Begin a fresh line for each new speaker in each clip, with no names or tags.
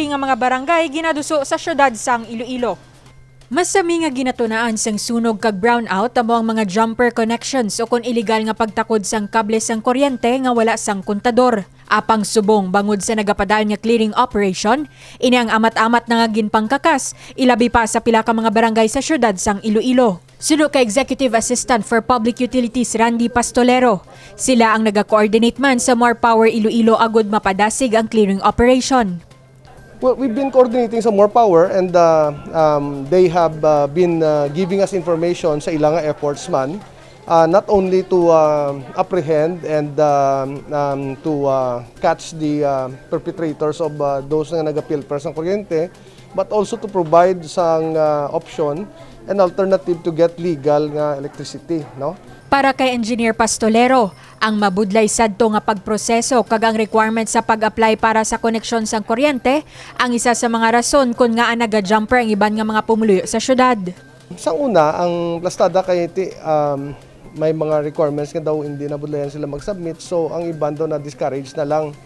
diri nga mga barangay ginaduso sa syudad sang Iloilo. Masami nga ginatunaan sang sunog kag brownout amo ang mga jumper connections o kon illegal nga pagtakod sang kable sang kuryente nga wala sang kontador. Apang subong bangod sa nagapadayon nga clearing operation, ini ang amat-amat na nga ginpangkakas, ilabi pa sa pila ka mga barangay sa syudad sang Iloilo. Suno ka Executive Assistant for Public Utilities Randy Pastolero. Sila ang naga-coordinate man sa More Power Iloilo agud mapadasig ang clearing operation.
Well, we've been coordinating sa More Power and they have been giving us information sa ilang efforts man, not only to apprehend and to catch the perpetrators of those na nagapilpers ng kuryente, but also to provide sang option and alternative to get legal nga electricity, no?
Para kay Engineer Pastolero, ang mabudlay sadto nga pagproseso kag ang requirement sa pag-apply para sa koneksyon sang kuryente ang isa sa mga rason kung nga naga-jumper ang iban nga mga pumuluyo sa syudad.
Sa una, ang plastada kay may mga requirements nga daw hindi nabudlayan sila mag-submit, so ang iban daw na discourage na lang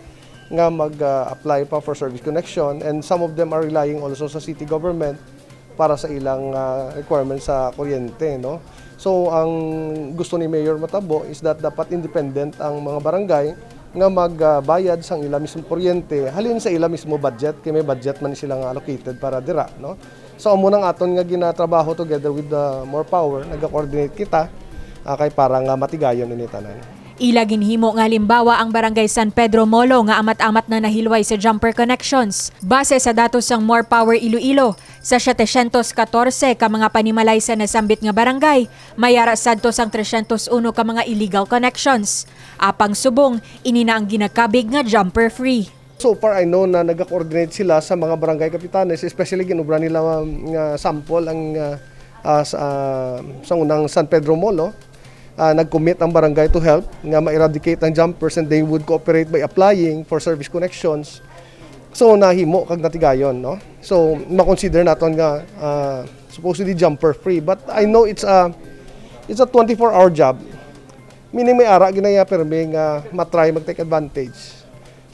nga mag-apply pa for service connection, and some of them are relying also sa city government para sa ilang requirements sa kuryente, no? So ang gusto ni Mayor Matabo is that dapat independent ang mga barangay nga magbayad sang ila mismo kuryente halin sa ila mismo budget, kay may budget man sila nga allocated para dira, no? So amo nang aton nga ginatrabaho together with the More Power, naga-coordinate kita kay para nga matigayon ini tanan.
Ila ginhimo nga halimbawa ang barangay San Pedro Molo nga amat-amat na nahilway sa jumper connections. Base sa datos sang More Power Iloilo, sa 714 ka mga panimalay sa nasambit nga barangay, mayara sadto sang 301 ka mga illegal connections. Apang subong, ini na ang ginakabig nga jumper free.
So far I know na nag-coordinate sila sa mga barangay kapitanes, especially ginubra nila nga sample ang sa unang San Pedro Molo. Nag-commit ang barangay to help nga ma-eradicate ang jumpers, and they would cooperate by applying for service connections. So nahimo kag natigayon, no? So ma-consider naton nga supposedly jumper free, but I know it's a 24-hour job. Meaning may ara ginaya permi nga matry mag-take advantage.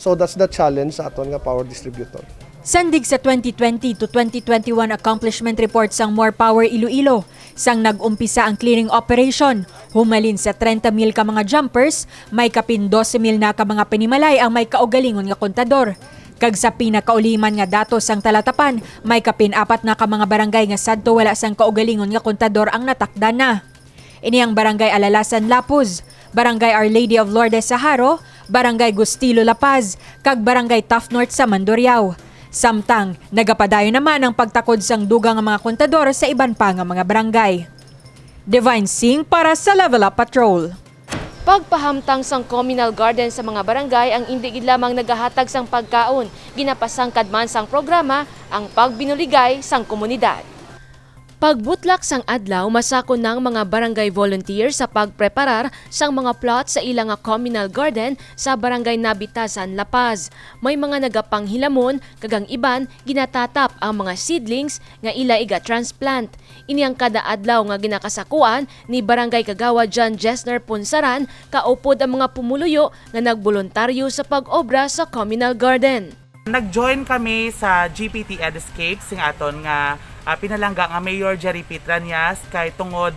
So that's the challenge sa aton nga power distributor.
Sandig sa 2020 to 2021 accomplishment report sang More Power Iloilo, sang nag-umpisa ang clearing operation, humalin sa 30,000 ka mga jumpers, may kapin 12,000 na ka mga panimalay ang may kaugalingon nga kontador. Kag sa pinakauliman nga datos sang talatapan, may kapin 4 na ka mga barangay nga sadto wala sang kaugalingon nga kontador ang natakdan na. Ini ang Barangay Alalasan Lapuz, Barangay Our Lady of Lourdes sa Haro, Barangay Gustilo La Paz, kag Barangay Taft North sa Mandurriao. Samtang, nagapadayo naman ang pagtakod sang dugang mga kontador sa iban pa nga mga barangay. Divine Singh para sa Level Up Patrol.
Pagpahamtang sang communal garden sa mga barangay ang hindi gid lamang nagahatag sang pagkaon, ginapasangkad man sang programa ang pagbinuligay sang komunidad. Pagbutlak sang adlaw, masako ng mga barangay volunteers sa pagpreparar sang mga plot sa ilang communal garden sa barangay Nabitasan, La Paz. May mga nagapanghilamon, kagang iban, ginatatap ang mga seedlings nga ila iga transplant. Ini ang kada adlaw nga ginakasakuan ni Barangay Kagawa John Jesner Punsaran, kaupod ang mga pumuluyo nga nagboluntaryo sa pag-obra sa communal garden.
Nag-join kami sa GPT Edscape sing aton nga pinalangga nga Mayor Jerry Pitranias kay tungod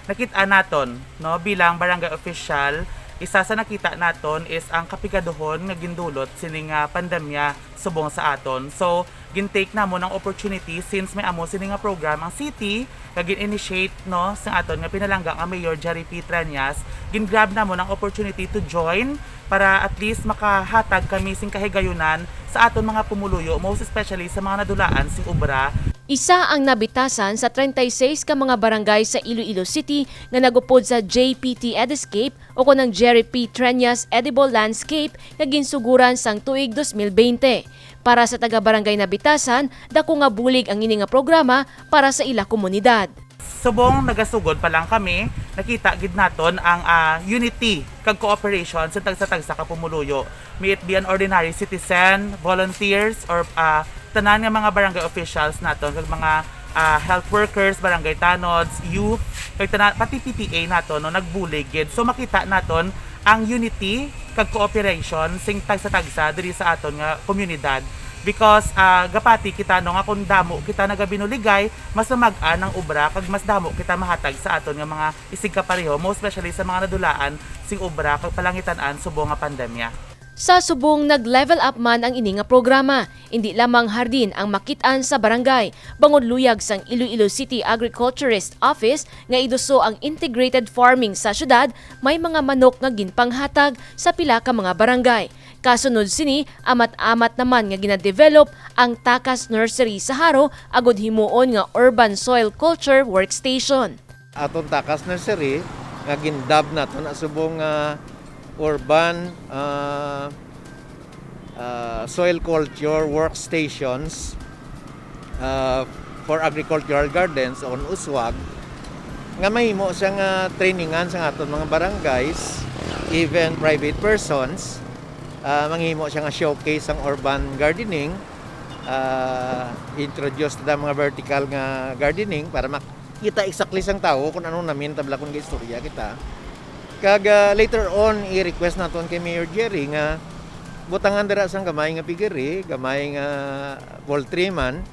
nakita naton no bilang barangay official, isa sa nakita naton is ang kapigaduhon nga gindulot sining pandemya subong sa aton. So gintake namo ng opportunity since may amo sining nga program ang city kag gin-initiate no sa aton nga pinalangga nga Mayor Jerry Pitranias, gin-grab namo ng opportunity to join para at least makahatag kami sing kahigayunan sa aton mga pumuluyo, most especially sa mga nadulaan sing obra.
Isa ang nabitasan sa 36 ka mga barangay sa Iloilo City nga nagupod sa JPT Edscape o kunang Jerry P. Treñas Edible Landscape nga ginsuguran sang tuig 2020. Para sa taga-barangay Nabitasan, dako nga bulig ang ini nga programa para sa ila komunidad.
Subong nagasugod pa lang kami, nakita gid naton ang unity kag cooperation sa tagsa-tagsa ka pumuluyo. May it be an ordinary citizen, volunteers, or tanan nga mga barangay officials naton kag mga health workers, barangay tanods, youth, kag tanan pati PTA naton no nagbulig gid. So makita naton ang unity kag cooperation sing tagsa-tagsa diri sa aton nga komunidad. because gapati kita no nga kung damo kita nagabinuligay mas namag-an ang obra kag mas damo kita mahatag sa aton nga mga isig kapareho, most especially sa mga nadulaan sing obra kag palangitan-an subong nga pandemya.
Sa subong nag-level up man ang ini nga programa, hindi lamang hardin ang makitaan sa barangay. Bangod luyag sang Iloilo City Agriculturist Office nga iduso ang integrated farming sa syudad, may mga manok nga ginpanghatag sa pila ka mga barangay. Kasunod sini, amat-amat naman nga gina-develop ang Takas Nursery sa Haro agod himuon nga Urban Soil Culture Workstation.
Atong Takas Nursery nga gindab nato na subong urban soil culture workstations for agricultural gardens on Uswag nga mahimo siya nga trainingan sa aton mga barangays, even private persons. Manghimo siya nga showcase ang urban gardening, introduce ta mga vertical nga gardening para makita exactly sang tao kung ano namin tabla kung istorya kita. Kag later on i-request naton kay Mayor Jerry nga butangan dira sang gamay nga pigiri, gamay nga poultry man,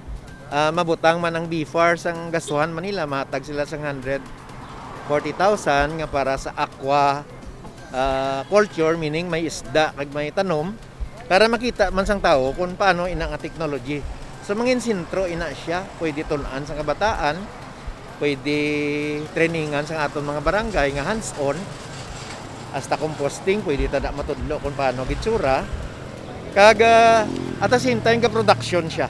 mabutang man ang BFAR sang gastuhan Manila, mahatag sila sang 140,000 nga para sa aqua culture, meaning may isda kag may tanom para makita man sang tao kung paano ina nga technology. So mangin sintro ina siya, pwede tun-an sa kabataan, pwede trainingan sa aton mga barangay nga hands-on, hasta composting, pwede tada matudlo kung paano gitsura. Kag at the same time ka production siya.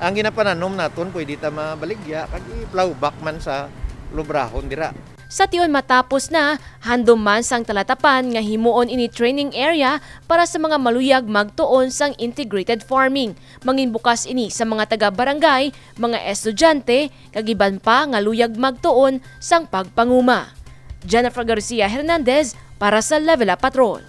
Ang ginapananom naton pwede ta mabaligya kag i-plowback man sa lubrahon dira.
Sa tiyon matapos na, handom man sang talatapan nga himuon ini training area para sa mga maluyag magtuon sang integrated farming. Mangin bukas ini sa mga taga-barangay, mga estudyante, kagiban pa nga luyag magtuon sang pagpanguma. Jennifer Garcia Hernandez para sa Level Up Patrol.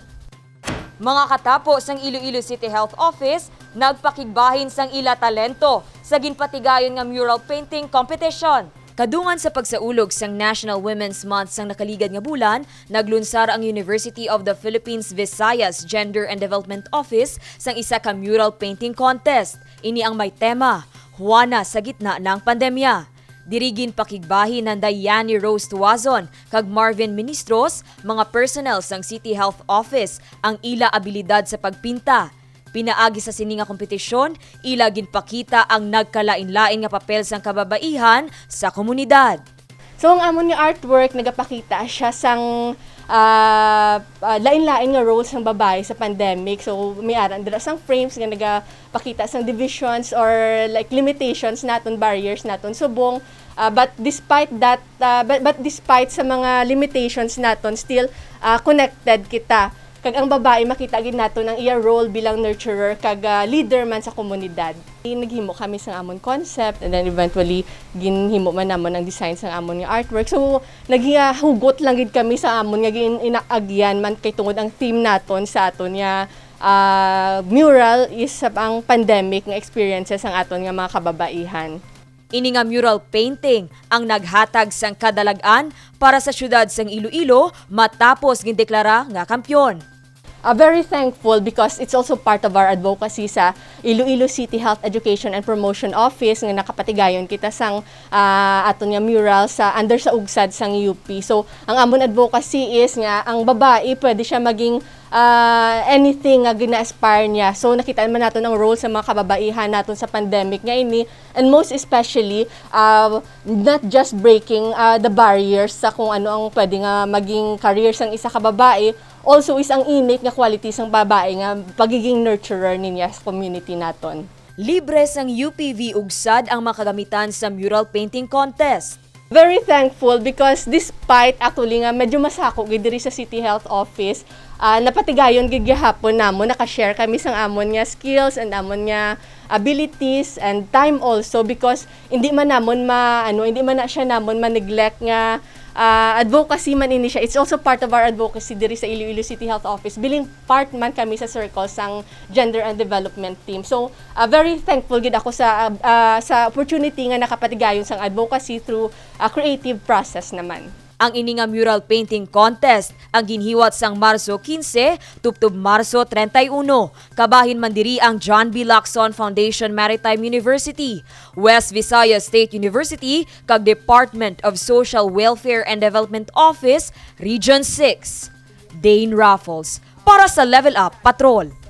Mga katapos ng Iloilo City Health Office, nagpakigbahin sang ila talento sa ginpatigayon nga mural painting competition. Kadungan sa pagsaulog sang National Women's Month sang nakaligad nga bulan, naglunsar ang University of the Philippines Visayas Gender and Development Office sang isa ka mural painting contest. Ini ang may tema, Juana sa gitna ng pandemya. Dirigin pakigbahin ng Diane Rose Tuazon kag Marvin Ministros, mga personnel sang City Health Office, ang ila abilidad sa pagpinta. Pinaagi sa sininga kompetisyon, ila ginpakita ang nagkalain-lain nga papel sang kababaihan sa komunidad.
So ang amon nga artwork nagapakita siya sang lain-lain nga roles ng babae sa pandemic. So may aran dira sang frames nga nagapakita sang divisions or like limitations naton, barriers naton subong. But despite that, but despite sa mga limitations naton, still connected kita. Kag ang babae makita gid naton ang iya role bilang nurturer kag leader man sa komunidad. Naghimo kami sa amon concept and then eventually ginhimo man namon ang design sa amon nga artwork. So naghugot lang gid kami sa amon nga ginaagyan man kay tungod ang theme naton sa aton nga mural is ang pandemic nga experiences ang aton nga mga kababaihan.
Ini nga mural painting ang naghatag sang kadalagan para sa syudad sang Iloilo matapos gindeklara nga kampyon.
Very thankful because it's also part of our advocacy sa Iloilo City Health Education and Promotion Office nga nakapatigayon kita sang aton nga mural sa under sa ugsad sang UP. So ang amon advocacy is nga ang babae pwede siya maging anything nga gina-aspire niya. So nakita man naton ang role sa mga kababaihan naton sa pandemic nga ini, and most especially not just breaking the barriers sa kung ano ang pwede nga maging career sang isa ka babae, also is ang innate nga qualities ng babae nga pagiging nurturer niya sa community naton.
Libre sang UPV ugsad ang makagamitan sa mural painting contest.
Very thankful because despite actually nga medyo masako gid diri sa City Health Office, napatigayon gid gihapon namon, naka-share kami sang amon nga skills and amon nga abilities and time also because hindi man namon hindi man na siya namon ma-neglect nga advocacy man ini siya. It's also part of our advocacy diri sa Iloilo City Health Office. Biling part man kami sa circle sang Gender and Development Team. So, very thankful gid ako sa opportunity nga nakapatigayon sang advocacy through a creative process naman.
Ang ini nga mural painting contest ang ginhiwat sang Marso 15 tubtob Marso 31. Kabahin man diri ang John B. Lacson Foundation Maritime University, West Visayas State University kag Department of Social Welfare and Development Office, Region 6. Dane Raffles para sa Level Up Patrol.